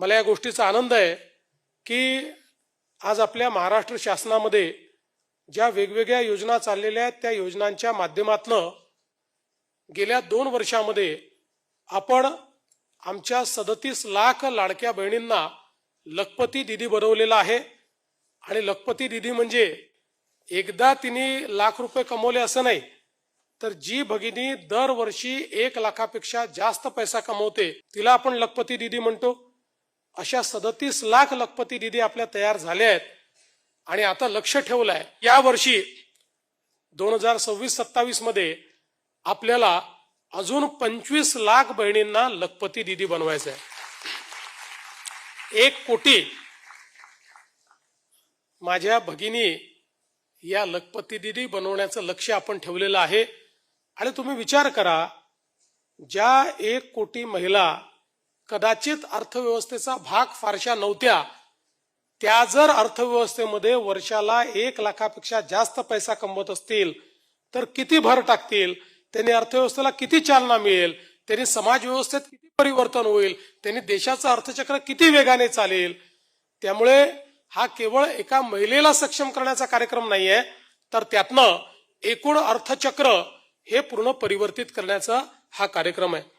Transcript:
मला या गोष्टीचा आनंद आहे की आज आपल्या महाराष्ट्र शासनामध्ये ज्या वेगवेगळ्या योजना चाललेल्या आहेत त्या योजनांच्या माध्यमातून गेल्या 2 वर्षामध्ये आपण आमच्या 37 लाख लाडक्या बहिणींना लखपती दीदी बनवलेला आहे। आणि लखपती दीदी म्हणजे एकदा तिने लाख रुपये कमवले असं नाही, तर जी भगिनी दरवर्षी 1 लाखापेक्षा जास्त पैसा कमवते तिला आपण लखपती दीदी म्हणतो। अशा 37 लाख लखपती दीदी आपल्या तयार झाल्या आहेत आणि आता लक्ष ठेवलंय या वर्षी 2026-27 मध्ये आपल्याला अजून 25 लाख बहिणींना लखपती दीदी बनवायचं आहे। 1 कोटी माझ्या भगिनी या लखपती दीदी बनवण्याचं लक्ष्य आपण ठेवलेलं आहे। आणि तुम्ही विचार करा, ज्या 1 कोटी महिला कदाचित अर्थव्यवस्थेचा भाग फारशा नव्हत्या, त्या जर अर्थव्यवस्थेमध्ये वर्षाला 1 लाखापेक्षा जास्त पैसा कमवत असतील तर किती भर टाकतील, त्यांनी अर्थव्यवस्थेला किती चालना मिळेल, त्यांनी समाज व्यवस्थेत किती परिवर्तन होईल, त्यांनी देशाचं अर्थचक्र किती वेगाने चालेल। त्यामुळे हा केवळ एका महिलेला सक्षम करण्याचा कार्यक्रम नाहीये, तर त्यातनं एकूण अर्थचक्र हे पूर्ण परिवर्तित करण्याचा हा कार्यक्रम आहे।